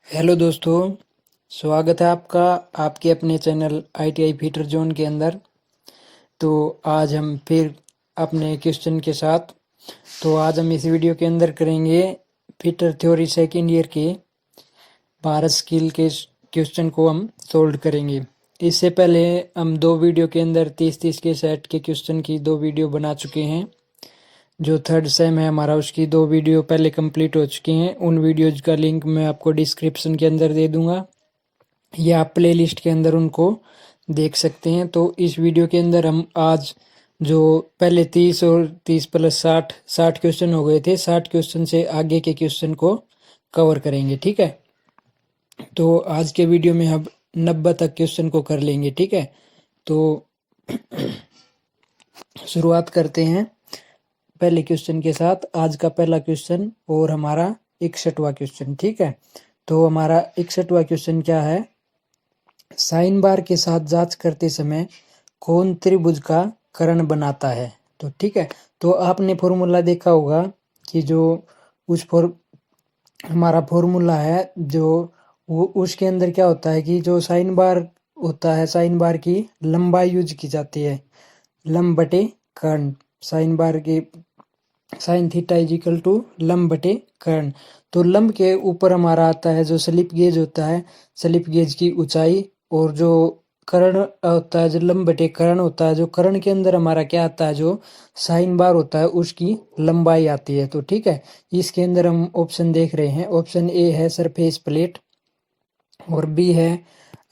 Hello दोस्तों, स्वागत है आपका आपके अपने चैनल आईटीआई फीटर जोन के अंदर। तो आज हम फिर अपने क्वेश्चन के साथ आज हम इस वीडियो के अंदर करेंगे फीटर थ्योरी सेकेंड ईयर के भारत स्किल के क्वेश्चन को हम सोल्व करेंगे। इससे पहले हम दो वीडियो के अंदर 30-30 के सेट के क्वेश्चन की दो वीडियो बना चुके हैं। जो थर्ड सेम है हमारा उसकी दो वीडियो पहले कंप्लीट हो चुकी हैं। उन वीडियोज का लिंक मैं आपको डिस्क्रिप्शन के अंदर दे दूंगा या आप प्ले लिस्ट के अंदर उनको देख सकते हैं। तो इस वीडियो के अंदर हम आज जो पहले 30 और 30 प्लस 60 क्वेश्चन हो गए थे, 60 क्वेश्चन से आगे के क्वेश्चन को कवर करेंगे। ठीक है, तो आज के वीडियो में हम 90 तक क्वेश्चन को कर लेंगे। ठीक है, तो शुरुआत करते हैं पहले क्वेश्चन के साथ। आज का पहला क्वेश्चन और हमारा 61वां क्वेश्चन। ठीक है, तो हमारा 61वां क्वेश्चन क्या है, साइन बार के साथ जांच करते समय कौन त्रिभुज का कर्ण बनाता है। तो ठीक है, तो आपने फॉर्मूला देखा होगा कि जो हमारा फॉर्मूला है जो वो उसके अंदर क्या होता है कि जो साइन बार होता है, साइन बार की लंबाई यूज की जाती है, लंब बटे कर्ण। साइन बार की sine theta is equal to लंब बटे कर्ण। तो लंब के ऊपर हमारा आता है जो स्लिप गेज होता है, स्लिप गेज की ऊंचाई, और जो कर्ण होता है जो लंब बटे कर्ण होता है, जो कर्ण के अंदर हमारा क्या आता है, जो साइन बार होता है उसकी लंबाई आती है। तो ठीक है, इसके अंदर हम ऑप्शन देख रहे हैं। ऑप्शन ए है सरफेस प्लेट, और बी है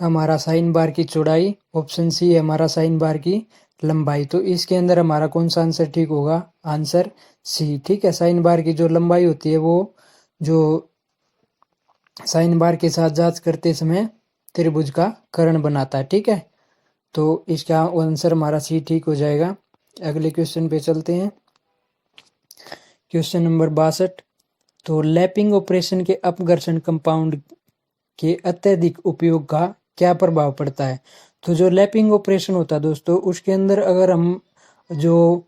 हमारा साइन बार की चौड़ाई, ऑप्शन सी है हमारा साइन बार की लंबाई। तो इसके अंदर हमारा कौन सा आंसर ठीक होगा, आंसर सी। ठीक है, साइन बार की जो लंबाई होती है वो जो साइन बार के साथ जांच करते समय त्रिभुज का कर्ण बनाता है। ठीक है, तो इसका आंसर हमारा सी ठीक हो जाएगा। अगले क्वेश्चन पे चलते हैं, क्वेश्चन नंबर 62। तो लैपिंग ऑपरेशन के अपघर्षण कंपाउंड के अत्यधिक उपयोग का क्या प्रभाव पड़ता है। तो जो लैपिंग ऑपरेशन होता है दोस्तों, उसके अंदर अगर हम जो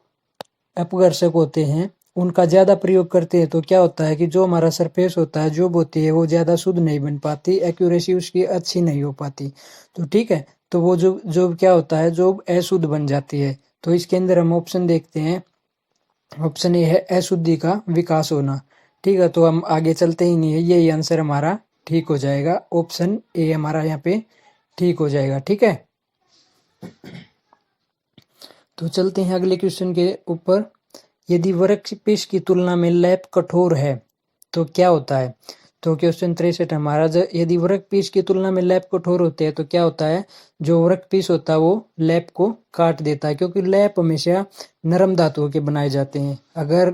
अपघर्षक होते हैं उनका ज़्यादा प्रयोग करते हैं तो क्या होता है कि जो हमारा सरफेस होता है, जॉब होती है, वो ज़्यादा शुद्ध नहीं बन पाती, एक्यूरेसी उसकी अच्छी नहीं हो पाती। तो ठीक है, तो वो जो जॉब क्या होता है, जॉब अशुद्ध बन जाती है। तो इसके अंदर हम ऑप्शन देखते हैं, ऑप्शन ए है अशुद्धि का विकास होना। ठीक है, तो हम आगे चलते ही नहीं है, यही आंसर हमारा ठीक हो जाएगा। ऑप्शन ए हमारा यहाँ पे ठीक हो जाएगा। ठीक है, तो चलते हैं अगले क्वेश्चन के ऊपर। यदि वर्कपीस की तुलना में लैप कठोर है तो क्या होता है। तो क्वेश्चन 63 हमारा, यदि वर्कपीस की तुलना में लैप कठोर होते हैं तो क्या होता है, जो वर्कपीस होता है वो लैप को काट देता है, क्योंकि लैप हमेशा नरम धातुओं के बनाए जाते हैं। अगर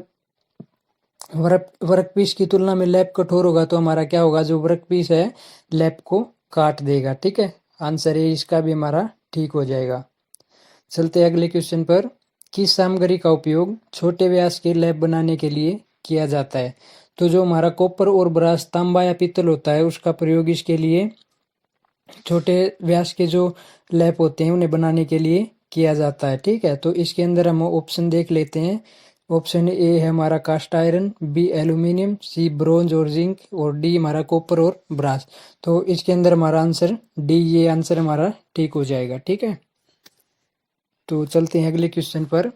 वर्कपीस की तुलना में लैप कठोर होगा तो हमारा क्या होगा, जो वर्कपीस है लैप को काट देगा। ठीक है, आंसर है इसका भी हमारा ठीक हो जाएगा। चलते अगले क्वेश्चन पर, किस सामग्री का उपयोग छोटे व्यास के लैप बनाने के लिए किया जाता है। तो जो हमारा कॉपर और ब्रास, तांबा या पीतल होता है, उसका प्रयोग इसके लिए छोटे व्यास के जो लैप होते हैं उन्हें बनाने के लिए किया जाता है। ठीक है, तो इसके अंदर हम ऑप्शन देख लेते हैं। ऑप्शन ए है हमारा कास्ट आयरन, बी एल्यूमिनियम, सी ब्रोंज और जिंक, और डी हमारा कॉपर और ब्रास। तो इसके अंदर हमारा आंसर डी, ये आंसर हमारा ठीक हो जाएगा। ठीक है, तो चलते हैं अगले क्वेश्चन पर।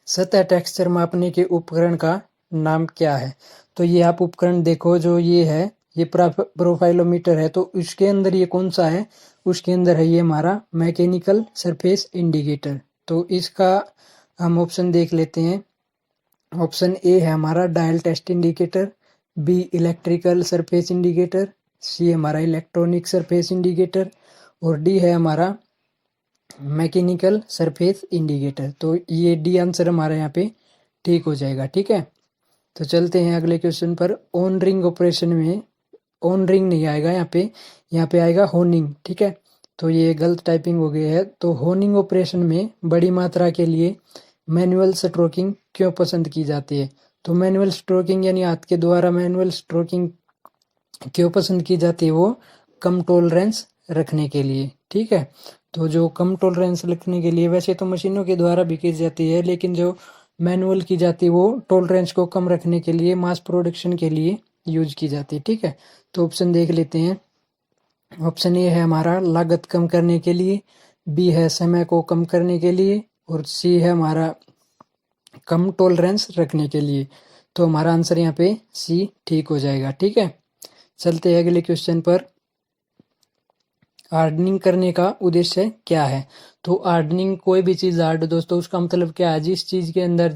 सतह टेक्सचर मापने के उपकरण का नाम क्या है। तो ये आप उपकरण देखो, जो ये है ये प्रोफाइलोमीटर है, तो उसके अंदर ये कौन सा है, उसके अंदर है ये हमारा मैकेनिकल सरफेस इंडिकेटर। तो इसका हम ऑप्शन देख लेते हैं। ऑप्शन ए है हमारा dial test indicator, B electrical surface indicator, C हमारा इलेक्ट्रॉनिक सरफेस इंडिकेटर, और डी है हमारा मैकेनिकल सरफेस इंडिकेटर। तो ये डी आंसर हमारा यहाँ पे ठीक हो जाएगा। ठीक है, तो चलते हैं अगले क्वेश्चन पर। ऑन रिंग ऑपरेशन में ऑन रिंग नहीं आएगा यहाँ पे आएगा होनिंग। ठीक है, तो ये गलत टाइपिंग हो गई है। तो होनिंग ऑपरेशन में बड़ी मात्रा के लिए मैनुअल स्ट्रोकिंग क्यों पसंद की जाती है। तो मैनुअल स्ट्रोकिंग यानी हाथ के द्वारा मैनुअल स्ट्रोकिंग क्यों पसंद की जाती है, वो कम टॉलरेंस रखने के लिए। ठीक है, तो जो कम टॉलरेंस रखने के लिए, वैसे तो मशीनों के द्वारा भी की जाती है, लेकिन जो मैनुअल की जाती है वो टॉलरेंस को कम रखने के लिए, मास प्रोडक्शन के लिए यूज की जाती है। ठीक है, तो ऑप्शन देख लेते हैं। ऑप्शन ए है हमारा लागत कम करने के लिए, बी है समय को कम करने के लिए, और सी है हमारा कम टॉलरेंस रखने के लिए। तो हमारा आंसर यहाँ पे सी ठीक हो जाएगा। ठीक है, चलते हैं अगले क्वेश्चन पर। हार्डनिंग करने का उद्देश्य क्या है? तो हार्डनिंग, कोई भी चीज हार्ड दोस्तों, उसका मतलब क्या है? जिस चीज के अंदर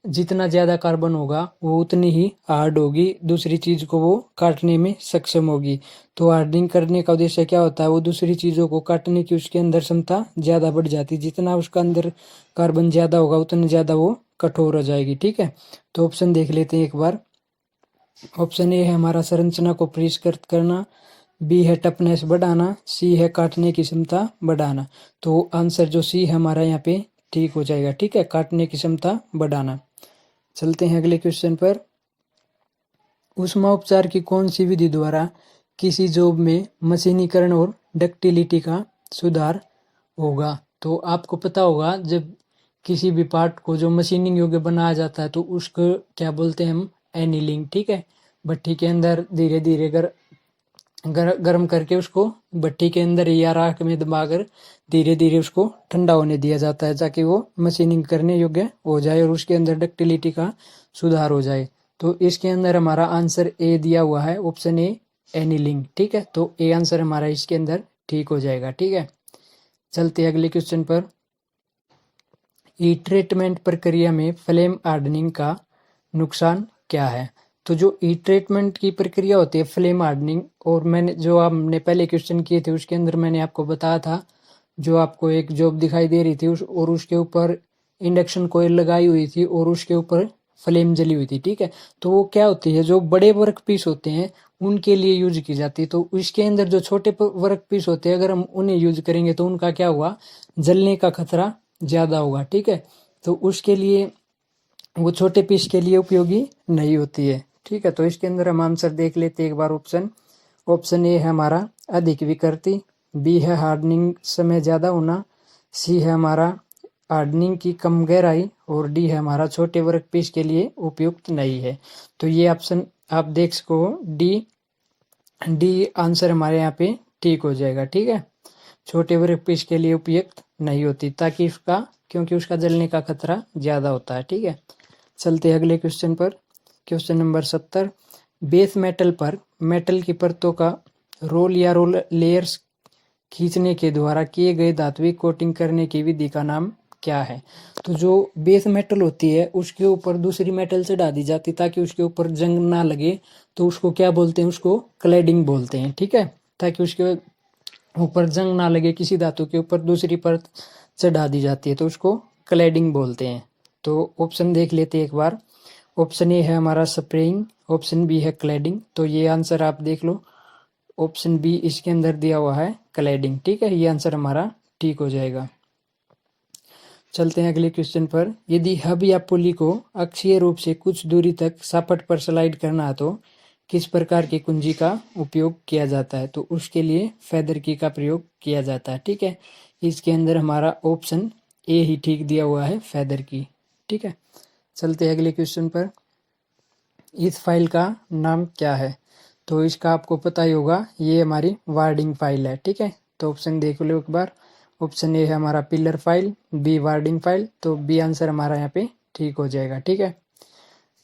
जितना ज्यादा कार्बन होगा वो उतनी ही हार्ड होगी, दूसरी चीज को वो काटने में सक्षम होगी। तो हार्डनिंग करने का उद्देश्य क्या होता है? वो दूसरी चीजों को काटने की उसके अंदर क्षमता ज्यादा बढ़ जाती है। जितना उसका अंदर कार्बन ज्यादा होगा उतनी ज्यादा वो कठोर हो जाएगी। ठीक है, तो ऑप्शन देख लेते हैं एक बार। ऑप्शन ए है हमारा संरचना को परिष्कृत करना, बी है टफनेस बढ़ाना, सी है काटने की क्षमता बढ़ाना। तो आंसर जो सी है हमारा यहाँ पे ठीक हो जाएगा। ठीक है, काटने की क्षमता बढ़ाना। चलते हैं अगले क्वेश्चन पर। ऊष्मा उपचार की कौन सी विधि द्वारा किसी जॉब में मशीनीकरण और डक्टिलिटी का सुधार होगा? तो आपको पता होगा, जब किसी भी पार्ट को जो मशीनिंग योग्य बनाया जाता है तो उसको क्या बोलते हैं हम? एनीलिंग। ठीक है, भट्ठी के अंदर धीरे धीरे गर्म करके उसको भट्ठी के अंदर या राख में दबाकर धीरे धीरे उसको ठंडा होने दिया जाता है, ताकि वो मशीनिंग करने योग्य हो जाए और उसके अंदर डक्टिलिटी का सुधार हो जाए। तो इसके अंदर हमारा आंसर ए दिया हुआ है, ऑप्शन ए एनीलिंग। ठीक है, तो ए आंसर हमारा इसके अंदर ठीक हो जाएगा। ठीक है, चलते अगले क्वेश्चन पर। हीट ट्रीटमेंट प्रक्रिया में फ्लेम हार्डनिंग का नुकसान क्या है? तो जो हीट ट्रीटमेंट की प्रक्रिया होती है फ्लेम हार्डनिंग, और मैंने जो आपने पहले क्वेश्चन किए थे उसके अंदर मैंने आपको बताया था, जो आपको एक जॉब दिखाई दे रही थी और उसके ऊपर इंडक्शन कोयल लगाई हुई थी और उसके ऊपर फ्लेम जली हुई थी। ठीक है, तो वो क्या होती है? जो बड़े वर्क पीस होते हैं उनके लिए यूज की जाती है। तो उसके अंदर जो छोटे वर्क पीस होते हैं, अगर हम उन्हें यूज करेंगे तो उनका क्या हुआ? जलने का खतरा ज्यादा होगा। ठीक है, तो उसके लिए वो छोटे पीस के लिए उपयोगी नहीं होती है। ठीक है, तो इसके अंदर हम आंसर देख लेते हैं एक बार। ऑप्शन ए है हमारा अधिक विकृति, बी है हार्डनिंग समय ज्यादा होना, सी है हमारा हार्डनिंग की कम गहराई, और डी है हमारा छोटे वर्क पीस के लिए उपयुक्त नहीं है। तो ये ऑप्शन आप देख सको, डी आंसर हमारे यहाँ पे ठीक हो जाएगा। ठीक है, छोटे वर्क पीस के लिए उपयुक्त नहीं होती, ताकि क्योंकि उसका जलने का खतरा ज्यादा होता है। ठीक है, चलते अगले क्वेश्चन पर। Question number 70। बेस मेटल पर मेटल की परतों का रोल या रोल लेयर्स खींचने के द्वारा किए गए धात्विक कोटिंग करने की विधि का नाम क्या है? तो जो बेस मेटल होती है उसके ऊपर दूसरी मेटल चढ़ा दी जाती ताकि उसके ऊपर जंग ना लगे, तो उसको क्या बोलते हैं? उसको क्लैडिंग बोलते हैं। ठीक है, ताकि उसके ऊपर जंग ना लगे, किसी धातु के ऊपर दूसरी परत चढ़ा दी जाती है तो उसको क्लैडिंग बोलते हैं। तो ऑप्शन देख लेते हैं एक बार। ऑप्शन ए है हमारा स्प्रेइंग, ऑप्शन बी है क्लैडिंग। तो ये आंसर आप देख लो, ऑप्शन बी इसके अंदर दिया हुआ है क्लैडिंग। ठीक है, ये आंसर हमारा ठीक हो जाएगा। चलते हैं अगले क्वेश्चन पर। यदि हब या पुली को अक्षीय रूप से कुछ दूरी तक सापट पर स्लाइड करना है तो किस प्रकार की कुंजी का उपयोग किया जाता है? तो उसके लिए फेदर की का प्रयोग किया जाता है। ठीक है, इसके अंदर हमारा ऑप्शन ए ही ठीक दिया हुआ है, फेदर की। ठीक है, चलते हैं अगले क्वेश्चन पर। इस फाइल का नाम क्या है? तो इसका आपको पता ही होगा, ये हमारी वार्डिंग फाइल है। ठीक है, तो ऑप्शन देख लो एक बार। ऑप्शन ए है हमारा pillar file, B warding file. तो बी आंसर हमारा यहाँ पे ठीक हो जाएगा। ठीक है,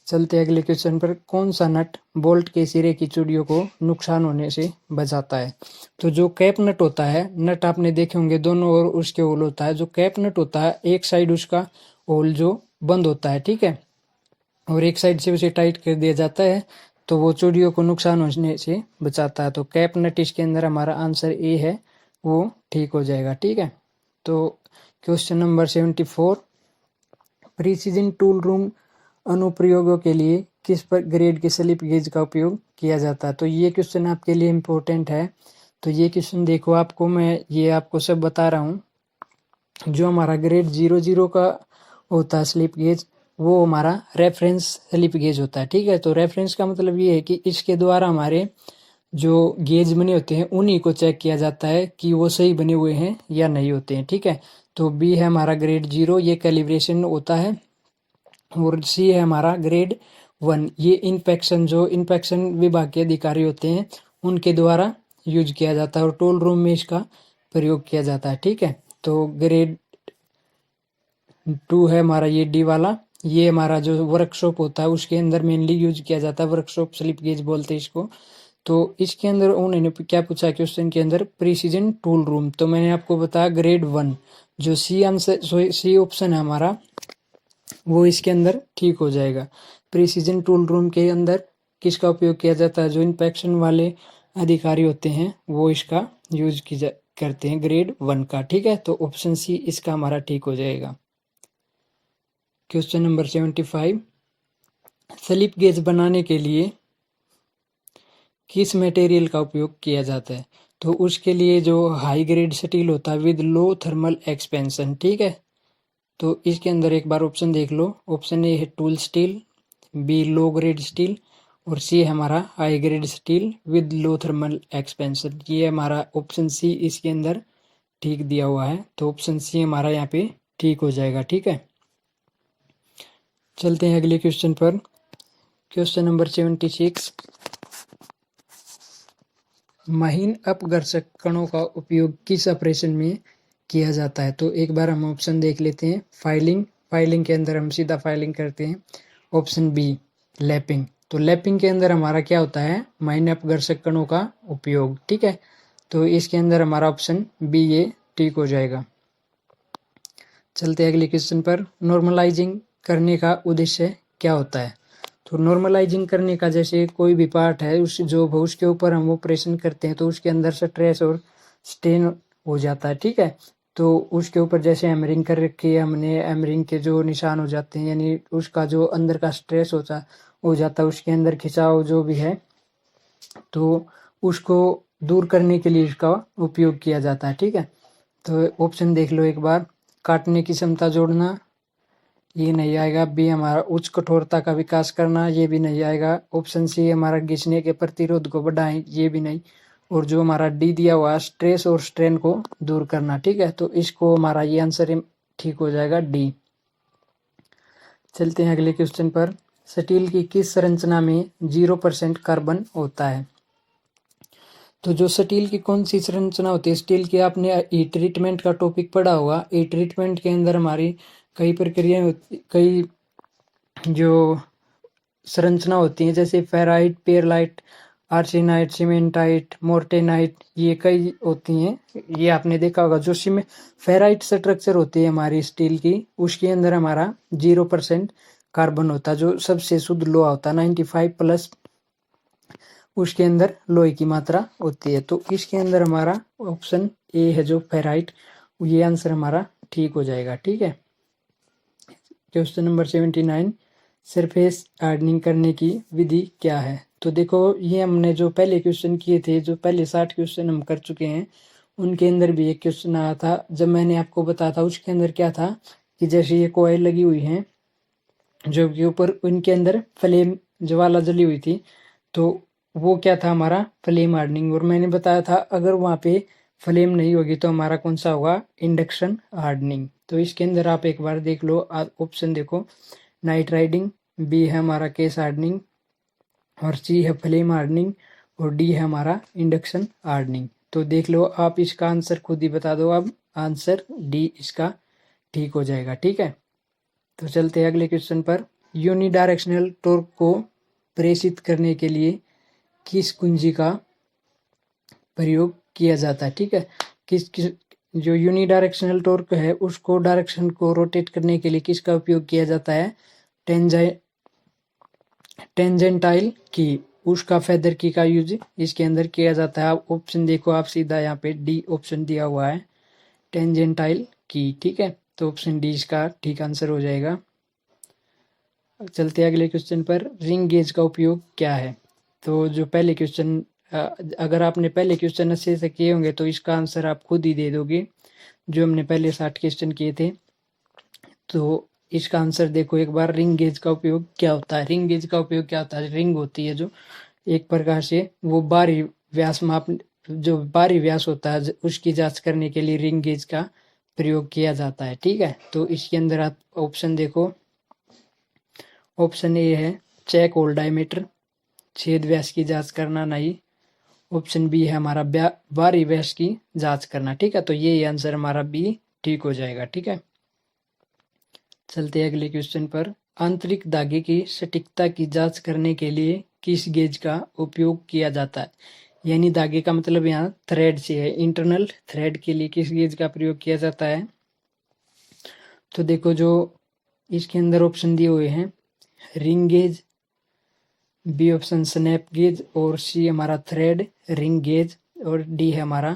चलते अगले क्वेश्चन पर। कौन सा नट बोल्ट के सिरे की चूड़ियों को नुकसान होने से बचाता है? तो जो कैप नट होता है, नट आपने देखे होंगे दोनों ओर उसके होल होता है। जो कैप नट होता है एक साइड उसका होल जो बंद होता है, ठीक है, और एक साइड से उसे टाइट कर दिया जाता है, तो वो चूड़ियों को नुकसान होने से बचाता है। तो कैप नट इसके अंदर हमारा आंसर ए है, वो ठीक हो जाएगा। ठीक है, तो question number 74। Precision tool room अनुप्रयोगों के लिए किस पर ग्रेड के स्लिप गेज का उपयोग किया जाता है? तो ये क्वेश्चन आपके लिए इम्पोर्टेंट है। तो ये क्वेश्चन देखो, आपको मैं ये आपको सब बता रहा हूँ। जो हमारा ग्रेड 00 का होता है स्लिप गेज, वो हमारा रेफरेंस स्लिप गेज होता है। ठीक है, तो रेफरेंस का मतलब ये है कि इसके द्वारा हमारे जो गेज बने होते हैं उन्हीं को चेक किया जाता है कि वो सही बने हुए हैं या नहीं होते हैं। ठीक है, तो बी है हमारा ग्रेड 0, ये कैलिब्रेशन होता है, और सी है हमारा ग्रेड 1 ये इंस्पेक्शन विभाग के अधिकारी होते हैं उनके द्वारा यूज किया जाता है और टोल रूम में इसका प्रयोग किया जाता है। ठीक है, तो ग्रेड 2 है हमारा ये डी वाला। ये हमारा जो वर्कशॉप होता है उसके अंदर मेनली यूज किया जाता है, वर्कशॉप स्लिप गेज बोलते हैं इसको। तो इसके अंदर उन्होंने क्या पूछा क्वेश्चन के अंदर, प्रिसीजन टूल रूम। तो मैंने आपको बताया ग्रेड 1 जो सी ऑप्शन है हमारा वो इसके अंदर ठीक हो जाएगा। प्रिसीजन टूल रूम के अंदर किसका उपयोग किया जाता है, जो इंस्पेक्शन वाले अधिकारी होते हैं वो इसका यूज करते हैं ग्रेड 1 का। ठीक है, तो ऑप्शन सी इसका हमारा ठीक हो जाएगा। क्वेश्चन नंबर 75, स्लिप गेज बनाने के लिए किस मटेरियल का उपयोग किया जाता है। तो उसके लिए जो हाई ग्रेड स्टील होता है विद लो थर्मल एक्सपेंशन। ठीक है, तो इसके अंदर एक बार ऑप्शन देख लो। ऑप्शन ए है tool steel, B low grade steel और सी है हमारा high grade steel with low thermal expansion. ये हमारा ऑप्शन सी इसके अंदर ठीक दिया हुआ है, तो ऑप्शन सी हमारा यहाँ पे ठीक हो जाएगा। ठीक है, चलते हैं अगले क्वेश्चन पर। क्वेश्चन नंबर 76, महीन अपघर्षक कणों का उपयोग किस ऑपरेशन में किया जाता है। तो एक बार हम ऑप्शन देख लेते हैं। फाइलिंग के अंदर हम सीधा फाइलिंग करते हैं। Option B lapping. तो लैपिंग के अंदर हमारा क्या होता है, महीन अपघर्षक कणों का उपयोग। ठीक है, तो इसके अंदर हमारा ऑप्शन बी ये ठीक हो जाएगा। चलते हैं अगले क्वेश्चन पर। नॉर्मलाइजिंग करने का उद्देश्य क्या होता है। तो नॉर्मलाइजिंग करने का, जैसे कोई भी पार्ट है उसके ऊपर हम ऑपरेशन करते हैं तो उसके अंदर स्ट्रेस और स्ट्रेन हो जाता है। ठीक है, तो उसके ऊपर जैसे हैमरिंग कर रखी है हमने, हैमरिंग के जो निशान हो जाते हैं, यानी उसका जो अंदर का स्ट्रेस हो जाता है, उसके अंदर खिंचाव जो भी है, तो उसको दूर करने के लिए इसका उपयोग किया जाता है। ठीक है, तो ऑप्शन देख लो एक बार। काटने की क्षमता जोड़ना, ये नहीं आएगा। बी हमारा उच्च कठोरता का विकास करना, ये भी नहीं आएगा। ऑप्शन सी हमारा घिसने के प्रतिरोध को बढ़ाएं, ये भी नहीं। और जो हमारा डी दिया हुआ स्ट्रेस और स्ट्रेन को दूर करना। ठीक है, तो इसको हमारा ये आंसर ठीक हो जाएगा डी। चलते हैं अगले क्वेश्चन पर। स्टील की किस संरचना में 0% कार्बन होता है। तो जो स्टील की कौन सी संरचना होती है, स्टील की आपने हीट ट्रीटमेंट का टॉपिक पढ़ा होगा। हीट ट्रीटमेंट के अंदर हमारी कई प्रक्रियाएं होती, कई जो संरचना होती हैं, जैसे फेराइट, पेरलाइट, आर्सेनाइट, सीमेंटाइट, मोर्टेनाइट, ये कई होती हैं। ये आपने देखा होगा। जो फेराइट स्ट्रक्चर होती है हमारी स्टील की, उसके अंदर हमारा 0% कार्बन होता है, जो सबसे शुद्ध लोहा होता है। 95+ उसके अंदर लोहे की मात्रा होती है। तो इसके अंदर हमारा ऑप्शन ए है जो फेराइट, ये आंसर हमारा ठीक हो जाएगा। ठीक है, क्वेश्चन नंबर 79, सरफेस हार्डनिंग करने की विधि क्या है। तो देखो, ये हमने जो पहले क्वेश्चन किए थे, जो पहले 60 क्वेश्चन हम कर चुके हैं, उनके अंदर भी एक क्वेश्चन आया था। जब मैंने आपको बताया था उसके अंदर क्या था कि जैसे ये कॉइल लगी हुई है जो के ऊपर, उनके अंदर फ्लेम ज्वाला जली हुई थी, तो वो क्या था हमारा फ्लेम हार्डनिंग। और मैंने बताया था अगर वहाँ पे फ्लेम नहीं होगी तो हमारा कौन सा होगा, इंडक्शन हार्डनिंग। तो इसके अंदर आप एक बार देख लो, ऑप्शन देखो। नाइट राइडिंग, बी है हमारा केस हार्डनिंग, और सी है फ्लेम हार्डनिंग, और डी है हमारा इंडक्शन हार्डनिंग। तो देख लो आप, इसका आंसर खुद ही बता दो। अब आंसर डी इसका ठीक हो जाएगा। ठीक है, तो चलते हैं अगले क्वेश्चन पर। यूनिडायरेक्शनल टॉर्क को प्रेषित करने के लिए किस कुंजी का प्रयोग किया जाता है। ठीक है, किस जो यूनिडायरेक्शनल टॉर्क है उसको डायरेक्शन को रोटेट करने के लिए किसका उपयोग किया जाता है, टेंजेंटाइल की, उसका फेदर की का यूज इसके अंदर किया जाता है। आप ऑप्शन देखो, आप सीधा यहाँ पे डी ऑप्शन दिया हुआ है, टेंजेंटाइल की। ठीक है, तो ऑप्शन डी इसका ठीक आंसर हो जाएगा। चलते हैं अगले क्वेश्चन पर। रिंग गेज का उपयोग क्या है। तो जो पहले क्वेश्चन, अगर आपने पहले क्वेश्चन अच्छे से किए होंगे तो इसका आंसर आप खुद ही दे दोगे, जो हमने पहले 60 क्वेश्चन किए थे। तो इसका आंसर देखो एक बार। रिंग गेज का उपयोग क्या होता है। रिंग गेज का उपयोग क्या होता है, रिंग होती है जो एक प्रकार से वो बाहरी व्यास माप, जो बाहरी व्यास होता है उसकी जांच करने के लिए रिंग गेज का प्रयोग किया जाता है। ठीक है, तो इसके अंदर आप ऑप्शन देखो। ऑप्शन ए है चेक होल डायमीटर, छेद व्यास की जांच करना नहीं। ऑप्शन बी है हमारा बाहरी व्यास की जांच करना। ठीक है, तो ये आंसर हमारा बी ठीक हो जाएगा। ठीक है, चलते हैं अगले क्वेश्चन पर। आंतरिक धागे की सटीकता की जांच करने के लिए किस गेज का उपयोग किया जाता है? यानी धागे का मतलब यहाँ थ्रेड से है। इंटरनल थ्रेड के लिए किस गेज का प्रयोग किया जाता है? तो देखो, जो इसके अंदर ऑप्शन दिए हुए हैं, ring gauge, B option snap gauge, और सी हमारा थ्रेड रिंग गेज, और डी है हमारा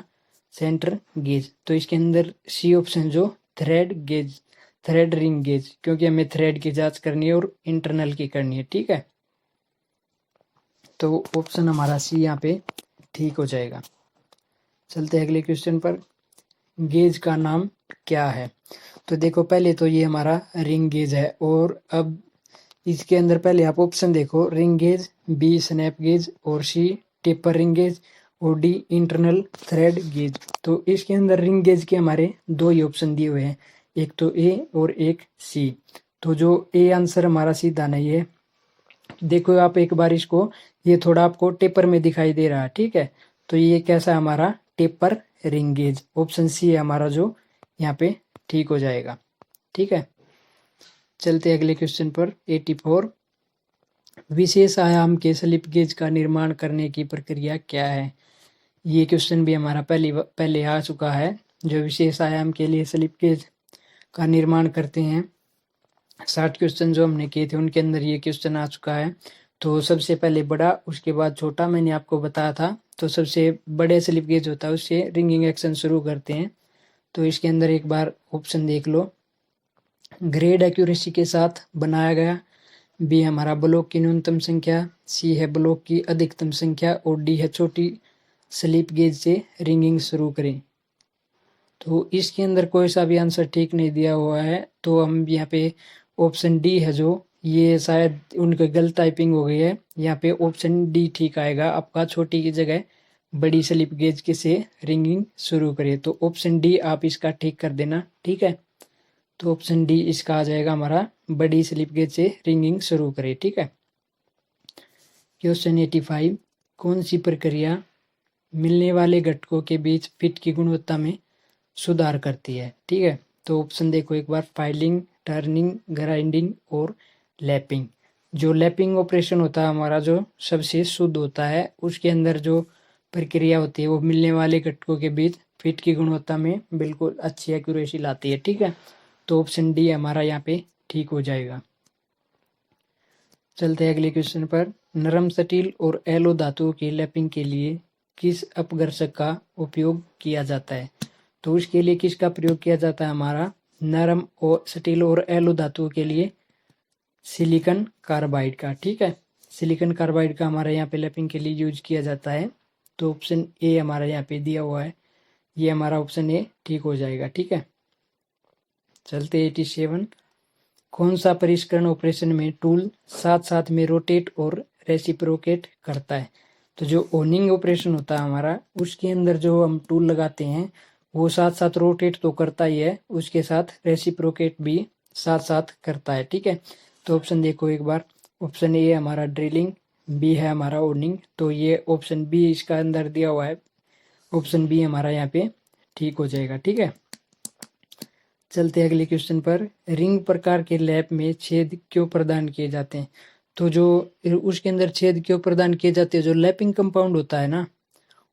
सेंटर गेज। तो इसके अंदर सी ऑप्शन जो thread gauge, thread ring gauge, क्योंकि हमें थ्रेड की जांच करनी है और इंटरनल की करनी है। ठीक है, तो ऑप्शन हमारा सी यहाँ पे ठीक हो जाएगा। चलते हैं अगले क्वेश्चन पर। गेज का नाम क्या है? तो देखो, पहले तो ये हमारा रिंग गेज है, और अब इसके अंदर पहले आप ऑप्शन देखो, ring gauge, B snap gauge, और सी टेपर रिंग गेज, और डी इंटरनल थ्रेड गेज। तो इसके अंदर रिंग गेज के हमारे दो ही ऑप्शन दिए हुए हैं, एक तो ए और एक सी। तो जो ए आंसर हमारा सीधा नहीं है। देखो आप एक बार इसको, ये थोड़ा आपको टेपर में दिखाई दे रहा है। ठीक है, तो ये कैसा हमारा taper ring gauge, option C है हमारा जो यहाँ पे ठीक हो जाएगा। ठीक है, चलते अगले क्वेश्चन पर। 84, विशेष आयाम के स्लिप गेज का निर्माण करने की प्रक्रिया क्या है? ये क्वेश्चन भी हमारा पहले आ चुका है। जो विशेष आयाम के लिए स्लिप गेज का निर्माण करते हैं, 60 क्वेश्चन जो हमने किए थे उनके अंदर ये क्वेश्चन आ चुका है। तो सबसे पहले बड़ा, उसके बाद छोटा, मैंने आपको बताया था। तो सबसे बड़े स्लिप गेज होता है, उससे रिंगिंग एक्शन शुरू करते हैं। तो इसके अंदर एक बार ऑप्शन देख लो, ग्रेड एक्यूरेसी के साथ बनाया गया, बी हमारा ब्लॉक की न्यूनतम संख्या, सी है ब्लॉक की अधिकतम संख्या, और डी है छोटी स्लिप गेज से रिंगिंग शुरू करें। तो इसके अंदर कोई सा भी आंसर ठीक नहीं दिया हुआ है, तो हम यहाँ पे ऑप्शन डी है जो, ये शायद उनकी गलत टाइपिंग हो गई है। यहाँ पे ऑप्शन डी ठीक आएगा आपका, छोटी की जगह बड़ी स्लिप गेज के से रिंगिंग शुरू करें। तो ऑप्शन डी आप इसका ठीक कर देना। ठीक है, तो ऑप्शन डी इसका आ जाएगा हमारा, बड़ी स्लिप गेज से रिंगिंग शुरू करें। ठीक है, क्वेश्चन 85, कौन सी प्रक्रिया मिलने वाले घटकों के बीच फिट की गुणवत्ता में सुधार करती है? ठीक है, तो ऑप्शन देखो एक बार, फाइलिंग, टर्निंग, ग्राइंडिंग, और लैपिंग। जो लैपिंग ऑपरेशन होता है हमारा, जो सबसे शुद्ध होता है, उसके अंदर जो प्रक्रिया होती है वो मिलने वाले घटकों के बीच फिट की गुणवत्ता में बिल्कुल अच्छी एक्यूरेसी लाती है। ठीक है, तो ऑप्शन डी हमारा यहाँ पे ठीक हो जाएगा। चलते हैं अगले क्वेश्चन पर। नरम स्टील और एलो धातुओं की लैपिंग के लिए किस अपघर्षक का उपयोग किया जाता है? तो उसके लिए किसका प्रयोग किया जाता है हमारा? नरम और स्टील और एलो धातुओं के लिए सिलिकॉन कार्बाइड का। ठीक है, सिलिकॉन कार्बाइड का हमारा यहाँ पे लैपिंग के लिए यूज किया जाता है। तो ऑप्शन ए हमारा यहाँ पे दिया हुआ है, ये हमारा ऑप्शन ए ठीक हो जाएगा। ठीक है, चलते 87, कौन सा परिष्करण ऑपरेशन में टूल साथ साथ में रोटेट और रेसिप्रोकेट करता है? तो जो ओनिंग ऑपरेशन होता है हमारा, उसके अंदर जो हम टूल लगाते हैं वो साथ साथ रोटेट तो करता ही है, उसके साथ रेसिप्रोकेट भी साथ साथ करता है। ठीक है, तो ऑप्शन देखो एक बार, ऑप्शन ए हमारा ड्रिलिंग, बी है हमारा ओनिंग। तो ये ऑप्शन बी इसका अंदर दिया हुआ है, ऑप्शन बी हमारा यहाँ पे ठीक हो जाएगा। ठीक है, चलते अगले क्वेश्चन पर। रिंग प्रकार के लैप में छेद क्यों प्रदान किए जाते हैं? तो जो उसके अंदर छेद क्यों प्रदान किए जाते हैं, जो लैपिंग कंपाउंड होता है ना,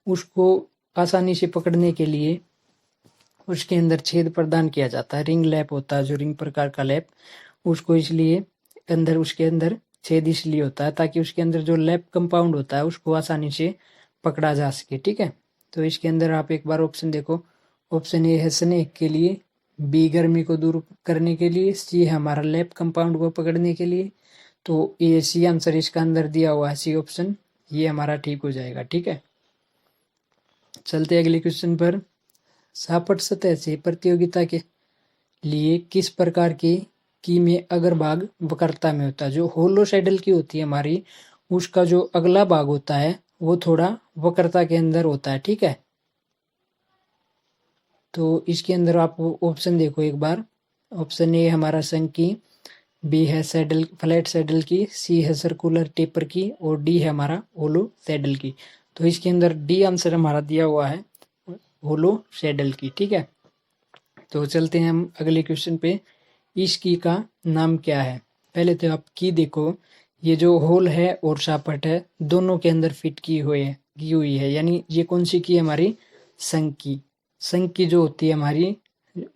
उसको आसानी से पकड़ने के लिए उसके अंदर छेद प्रदान किया जाता है। रिंग लैप होता है जो रिंग प्रकार का लैप, उसको इसलिए अंदर, उसके अंदर छेद इसलिए होता है ताकि उसके अंदर जो लैप कंपाउंड होता है उसको आसानी से पकड़ा जा सके। ठीक है, तो इसके अंदर आप एक बार ऑप्शन देखो, ऑप्शन ए है स्नेक के लिए, बी गर्मी को दूर करने के लिए, सी है हमारा लैप कंपाउंड को पकड़ने के लिए। तो ये सी आंसर इसका अंदर दिया हुआ है, सी ऑप्शन, ये हमारा ठीक हो जाएगा। ठीक है, चलते अगले क्वेश्चन पर। सापट सतह से प्रतियोगिता के लिए किस प्रकार की में अग्रभाग वक्रता में होता है? जो होलो सैडल की होती है हमारी, उसका जो अगला भाग होता है वो थोड़ा वक्रता के अंदर होता है। ठीक है, तो इसके अंदर आप ऑप्शन देखो एक बार, ऑप्शन ए हमारा संकी, बी है सैडल फ्लैट सैडल की, सी है सर्कुलर टेपर की और डी है हमारा होलो सैडल की। तो इसके अंदर डी आंसर हमारा दिया हुआ है होलो सैडल की। ठीक है, तो चलते हैं हम अगले क्वेश्चन पे। इस की का नाम क्या है? पहले तो आप की देखो, ये जो होल है और शापट है दोनों के अंदर फिट की हुई है, यानी ये कौन सी की है हमारी? संघ की। संघ की जो होती है हमारी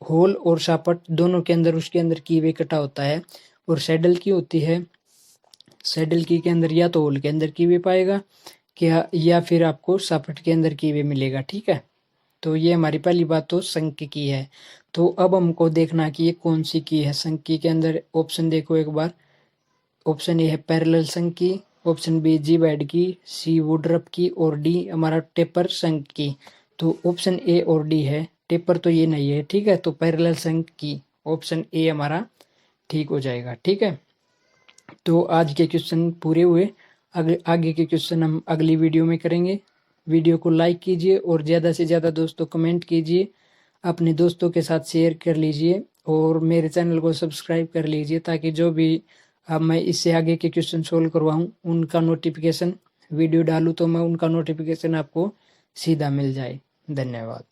होल और शापट दोनों के अंदर, उसके अंदर की वे कटा होता है। और सैडल की होती है, सैडल की के अंदर या तो होल के अंदर की वे पाएगा क्या, या फिर आपको शापट के अंदर की वे मिलेगा। ठीक है, तो ये हमारी पहली बात तो संघ की है। तो अब हमको देखना कि ये कौन सी की है। संघ की के अंदर ऑप्शन देखो एक बार। ऑप्शन ए है पैरेलल संघ की, ऑप्शन बी जीवैड की, सी वुडरप की और डी हमारा टेपर संघ की। तो ऑप्शन ए और डी है, टेपर तो ये नहीं है। ठीक है, तो पैरेलल संघ की ऑप्शन ए हमारा ठीक हो जाएगा। ठीक है, तो आज के क्वेश्चन पूरे हुए। आगे के क्वेश्चन हम अगली वीडियो में करेंगे। वीडियो को लाइक कीजिए और ज़्यादा से ज़्यादा दोस्तों कमेंट कीजिए, अपने दोस्तों के साथ शेयर कर लीजिए और मेरे चैनल को सब्सक्राइब कर लीजिए, ताकि जो भी अब मैं इससे आगे के क्वेश्चन सोल्व करवाऊँ उनका नोटिफिकेशन, वीडियो डालूँ तो मैं उनका नोटिफिकेशन आपको सीधा मिल जाए। धन्यवाद।